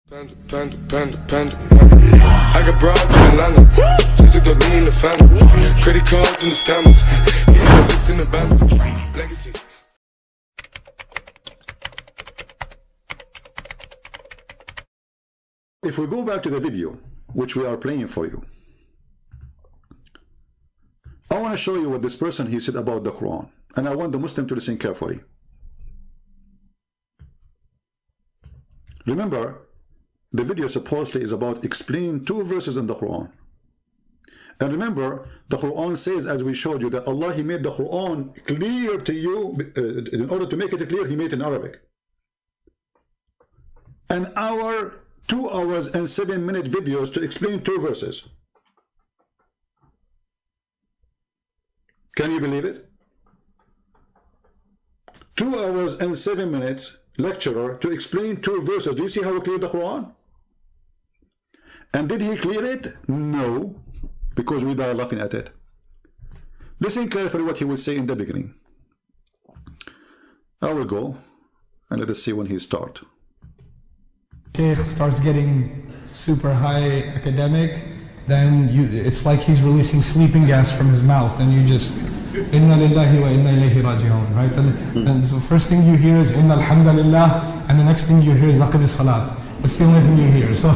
Panda. I got broad in Atlanta. Just to throw me in the family. Credit cards and the scammers. Yeah, licks in the band. Legacies. If we go back to the video, which we are playing for you, I want to show you what this person he said about the Quran, and I want the Muslim to listen carefully. Remember, the video supposedly is about explaining 2 verses in the Quran. And remember, the Quran says, as we showed you, that Allah, He made the Quran clear to you. In order to make it clear, He made it in Arabic. An hour, 2 hours and 7-minute videos to explain 2 verses. Can you believe it? 2 hours and 7 minutes lecturer to explain 2 verses. Do you see how he cleared the Quran? And did he clear it? No, because we die laughing at it. Listen carefully what he will say in the beginning. I will go and let us see when he starts. Sheikh starts getting super high academic, then it's like he's releasing sleeping gas from his mouth, and you just Inna lillahi wa inna ilayhi raji'un, right? And the first thing you hear is Inna alhamdulillah, and the next thing you hear is Aqim salat. That's the only thing you hear. So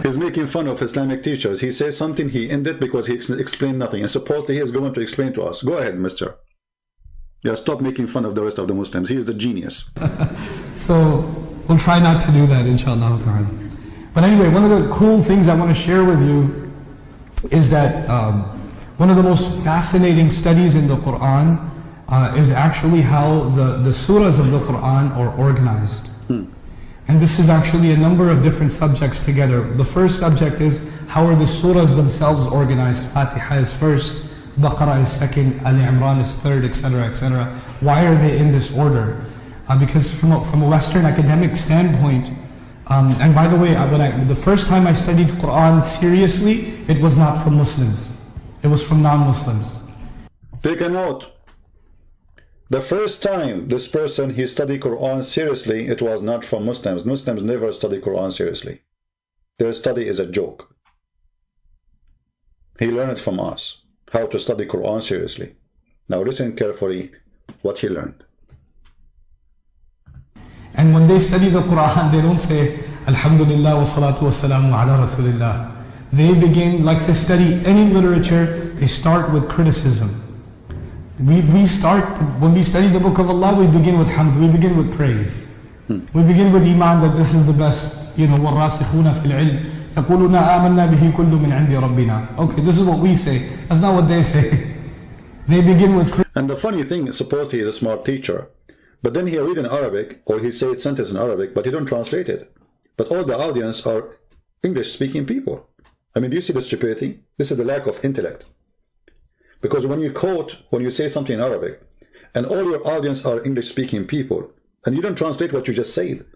he's making fun of Islamic teachers. He says something, he ended because he explained nothing, and supposedly he is going to explain to us. Go ahead, mister. Yeah, stop making fun of the rest of the Muslims. He is the genius. So we'll try not to do that, inshallah ta'ala. But anyway, one of the cool things I want to share with you is that one of the most fascinating studies in the Quran is actually how the surahs of the Quran are organized. And this is actually a number of different subjects together. The first subject is how are the surahs themselves organized. Fatiha is first, Baqarah is second, Ali Imran is third, etc., etc. Why are they in this order? Because from a Western academic standpoint, and by the way, the first time I studied Quran seriously, it was not from Muslims. It was from non-Muslims. Take a note. The first time this person, he studied Quran seriously, it was not from Muslims. Muslims never study Quran seriously. Their study is a joke. He learned it from us, how to study Quran seriously. Now listen carefully what he learned. And when they study the Quran, they don't say, Alhamdulillah wa salatu wa salamu ala Rasulillah. They begin, like they study any literature, they start with criticism. We start, when we study the book of Allah, we begin with hamd, we begin with praise. We begin with iman, that this is the best, you know, وَالرَّاسِخُونَ فِي الْعِلْمِ يَقُولُونَ آمَنَّا بِهِ كُلُّ مِنْ عِنْدِ رَبِّنَا. Okay, this is what we say. That's not what they say. They begin with criticism. And the funny thing is, suppose he is a smart teacher, but then he read in Arabic, or he said sentence in Arabic, but he don't translate it. But all the audience are English-speaking people. I mean, do you see the stupidity? This is the lack of intellect. Because when you quote, when you say something in Arabic, and all your audience are English-speaking people, and you don't translate what you just said,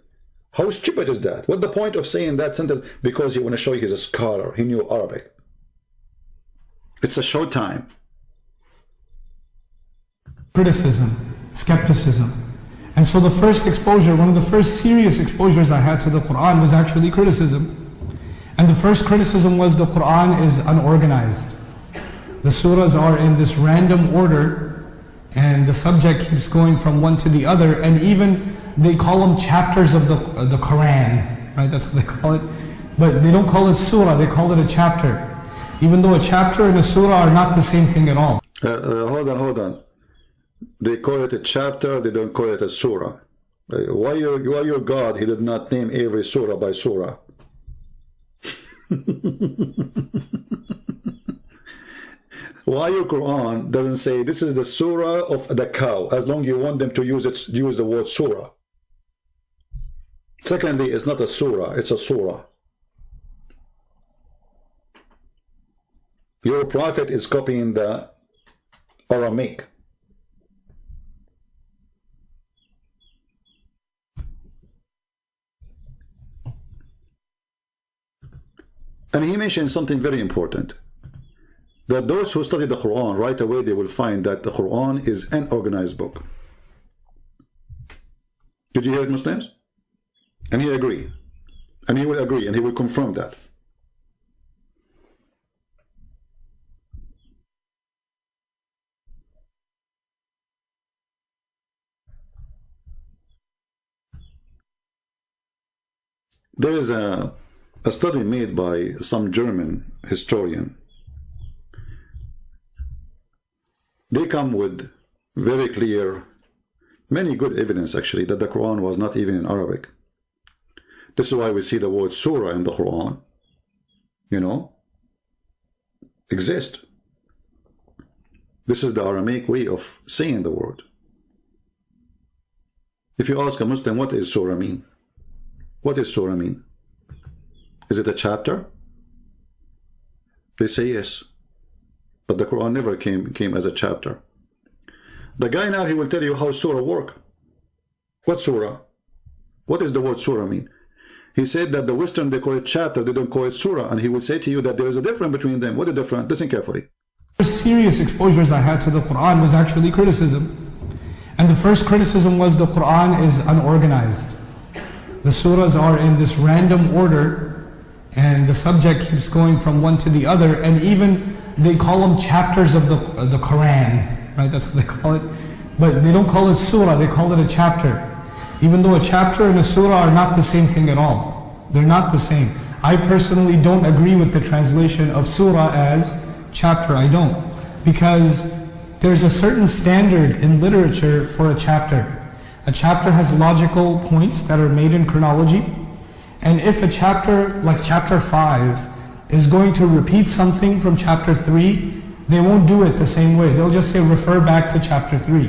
how stupid is that? What's the point of saying that sentence? Because you want to show he's a scholar, he knew Arabic. It's a showtime. Criticism, skepticism. And so the first exposure, one of the first serious exposures I had to the Quran was actually criticism. And the first criticism was the Quran is unorganized. The surahs are in this random order, and the subject keeps going from one to the other, and even they call them chapters of the Quran, right? That's what they call it. But they don't call it surah, they call it a chapter. Even though a chapter and a surah are not the same thing at all. Hold on. They call it a chapter, they don't call it a surah. Why your God, he did not name every surah by surah? Why your Quran doesn't say this is the surah of the cow, as long as you want them to use the word surah? Secondly, it's not a surah, it's a surah. Your prophet is copying the Aramaic. And he mentioned something very important, that those who study the Quran, right away they will find that the Quran is an organized book. Did you hear it, Muslims? And he agreed. And he will agree and he will confirm that. There is a study made by some German historian. They come with very clear, many good evidence actually, that the Quran was not even in Arabic. This is why we see the word surah in the Quran, you know, exist. This is the Aramaic way of saying the word. If you ask a Muslim, what does surah mean? What does surah mean? Is it a chapter? They say yes. But the Quran never came as a chapter. The guy now, he will tell you how surah work. What surah? What does the word surah mean? He said that the Western, they call it chapter, they don't call it surah. And he will say to you that there is a difference between them. What is the difference? Listen carefully. The serious exposures I had to the Quran was actually criticism. And the first criticism was the Quran is unorganized. The surahs are in this random order, and the subject keeps going from one to the other, and even they call them chapters of the Quran, right? That's what they call it. But they don't call it surah, they call it a chapter. Even though a chapter and a surah are not the same thing at all. They're not the same. I personally don't agree with the translation of surah as chapter. I don't. Because there's a certain standard in literature for a chapter. A chapter has logical points that are made in chronology. And if a chapter, like chapter 5, is going to repeat something from chapter 3, they won't do it the same way. They'll just say, refer back to chapter 3.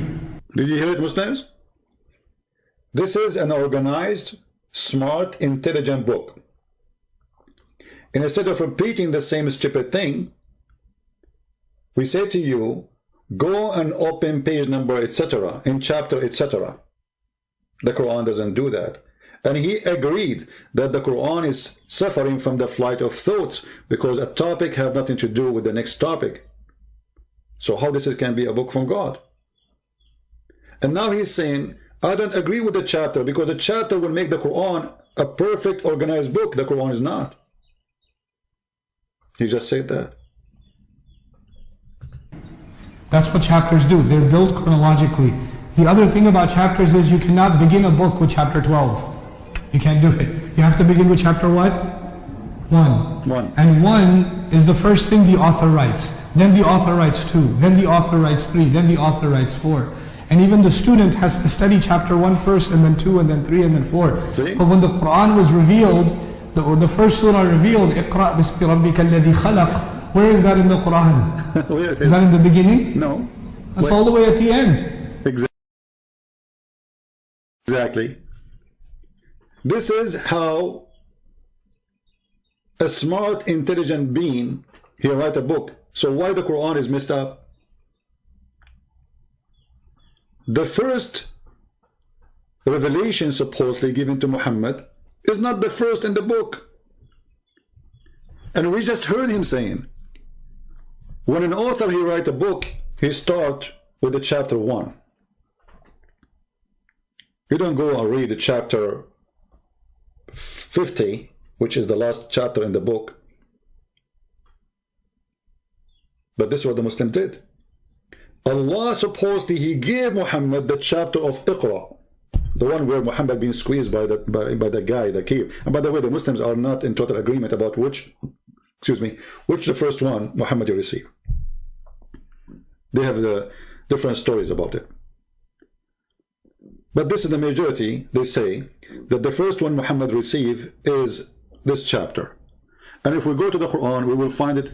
Did you hear it, Muslims? This is an organized, smart, intelligent book. And instead of repeating the same stupid thing, we say to you, go and open page number, etc., in chapter, etc. The Quran doesn't do that. And he agreed that the Quran is suffering from the flight of thoughts because a topic has nothing to do with the next topic. So how this can be a book from God? And now he's saying, I don't agree with the chapter because the chapter will make the Quran a perfect organized book. The Quran is not. He just said that. That's what chapters do. They're built chronologically. The other thing about chapters is you cannot begin a book with chapter 12. You can't do it. You have to begin with chapter what? 1. And 1 is the first thing the author writes. Then the author writes 2. Then the author writes 3. Then the author writes 4. And even the student has to study chapter 1 first, and then 2, and then 3, and then 4. See? But when the Quran was revealed, the first surah revealed, اقرأ بسم ربك الذي خلق. Where is that in the Quran? Is that in the beginning? No. That's all the way at the end. Exactly. This is how a smart, intelligent being, he write a book. So why the Quran is messed up? The first revelation supposedly given to Muhammad is not the first in the book. And we just heard him saying, when an author, he write a book, he start with the chapter 1. You don't go and read the chapter 50, which is the last chapter in the book. But this is what the Muslim did. Allah supposedly, he gave Muhammad the chapter of Iqra, the one where Muhammad being squeezed by the guy, the cave. And by the way, the Muslims are not in total agreement about which the first one Muhammad received. They have the different stories about it. But this is the majority. They say that the first one Muhammad received is this chapter. And if we go to the Quran, we will find it,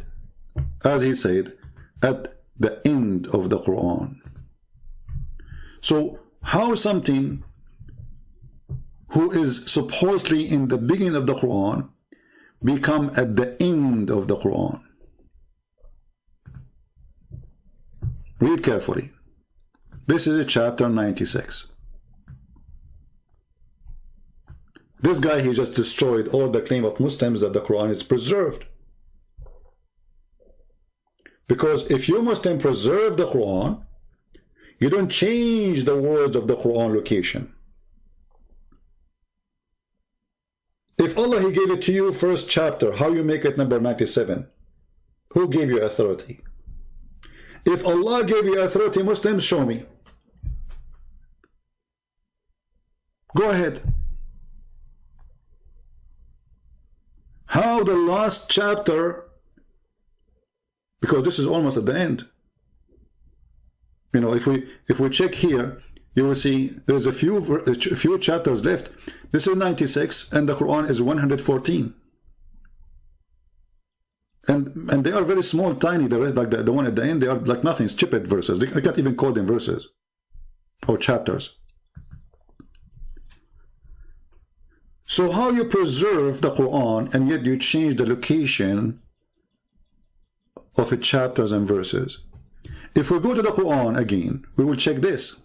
as he said, at the end of the Quran. So how something who is supposedly in the beginning of the Quran become at the end of the Quran? Read carefully. This is chapter 96. This guy, he just destroyed all the claim of Muslims that the Quran is preserved. Because if you Muslim preserve the Quran, you don't change the words of the Quran location. If Allah, He gave it to you first chapter, how you make it number 97? Who gave you authority? If Allah gave you authority, Muslims, show me. Go ahead. How the last chapter, because this is almost at the end. You know, if we check here, you will see there's a few chapters left. This is 96 and the Quran is 114. And they are very small, tiny. The rest, like the one at the end, they are like nothing, stupid verses. I can't even call them verses or chapters. So how you preserve the Quran and yet you change the location of its chapters and verses? If we go to the Quran again, we will check this.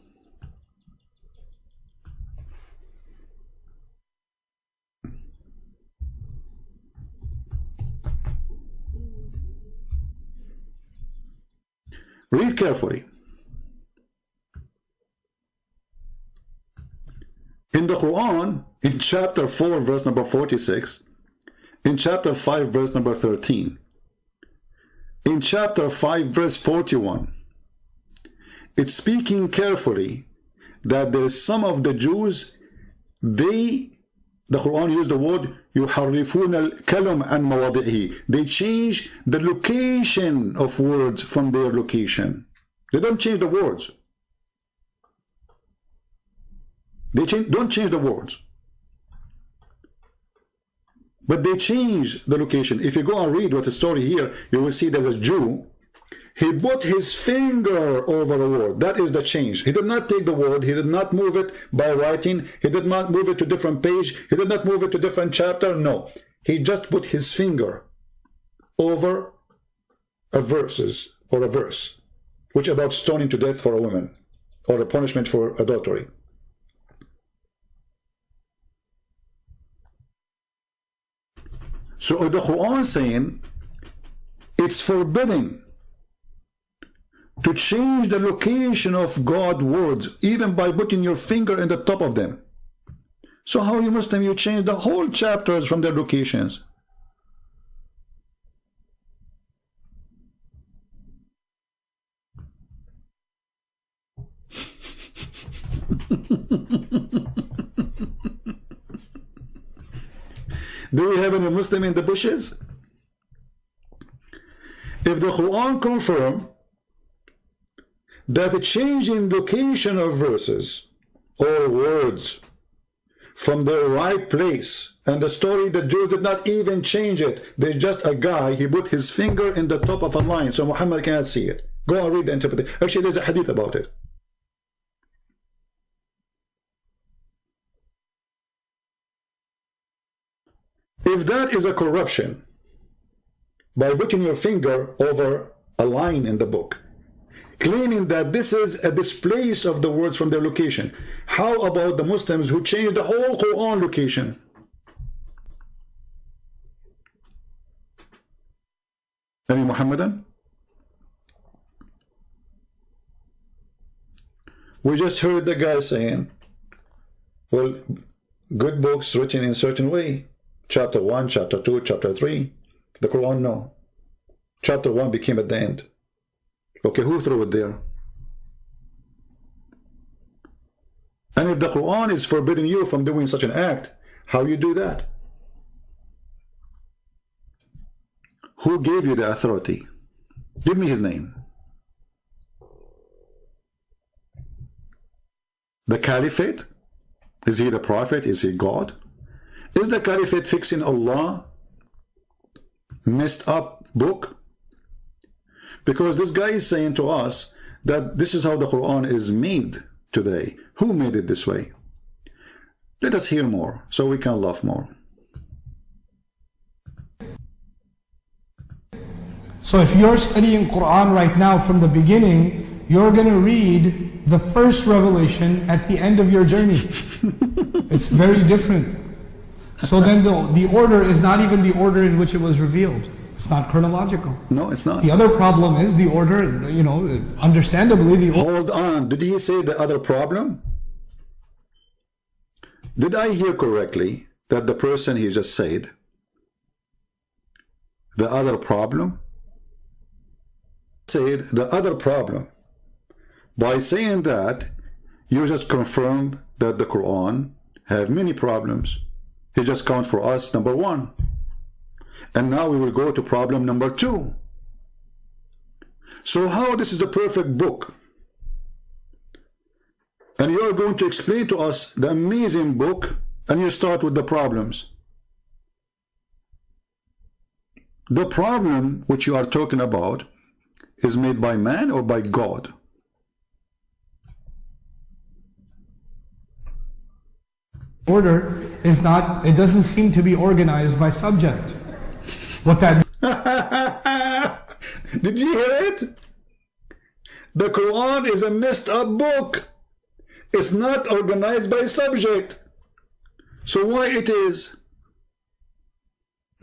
Read carefully. In the Quran, in chapter 4, verse number 46, in chapter 5, verse number 13, in chapter 5, verse 41, it's speaking carefully that there's some of the Jews, the Quran used the word يُحَرِّفُونَ الْكَلَمْ عَنْ مَوَاضِعِهِ. They change the location of words from their location. They don't change the words. They don't change the words. But they change the location. If you go and read what the story here, you will see there's a Jew. He put his finger over a word. That is the change. He did not take the word. He did not move it by writing. He did not move it to different page. He did not move it to different chapter. No. He just put his finger over a verses or a verse, which about stoning to death for a woman or a punishment for adultery. So the Quran saying it's forbidden to change the location of God's words, even by putting your finger in the top of them. So how you Muslim, you change the whole chapters from their locations? Do we have any Muslim in the bushes? If the Quran confirms that the change in location of verses or words from their right place, and the story the Jews did not even change it, there's just a guy, he put his finger in the top of a line so Muhammad cannot see it. Go and read the interpretation. Actually, there's a hadith about it. If that is a corruption, by putting your finger over a line in the book, claiming that this is a displace of the words from their location, how about the Muslims who changed the whole Quran location? Any Muhammadan? We just heard the guy saying, well, good books written in a certain way. Chapter 1, chapter 2, chapter 3. The Quran, no. Chapter 1 became at the end. Okay, who threw it there? And if the Quran is forbidding you from doing such an act, how you do that? Who gave you the authority? Give me his name. The Caliphate? Is he the Prophet? Is he God? Is the Caliphate fixing Allah messed up book? Because this guy is saying to us that this is how the Quran is made today. Who made it this way? Let us hear more so we can laugh more. So if you're studying Quran right now from the beginning, you're going to read the first revelation at the end of your journey. It's very different. So then the order is not even the order in which it was revealed. It's not chronological. No, it's not. The other problem is the order, you know, understandably the order. Hold on. Did he say the other problem? Did I hear correctly that the person he just said, the other problem, said the other problem. By saying that, you just confirm that the Quran have many problems. He just count for us number 1. And now we will go to problem number 2. So how this is the perfect book? And you are going to explain to us the amazing book, and you start with the problems. The problem which you are talking about is made by man or by God? Order is not, it doesn't seem to be organized by subject. What that Did you hear it? The Quran is a messed up book. It's not organized by subject. So why it is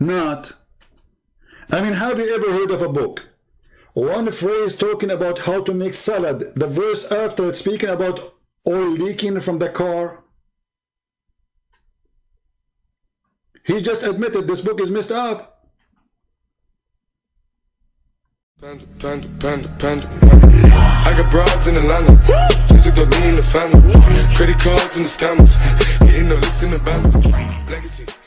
not? I mean, have you ever heard of a book? One phrase talking about how to make salad, the verse after it speaking about oil leaking from the car. He just admitted this book is messed up. Panda. I got broads in Atlanta, just to throw me in the family. Credit cards and the scammers, hitting the licks in the band. Legacies.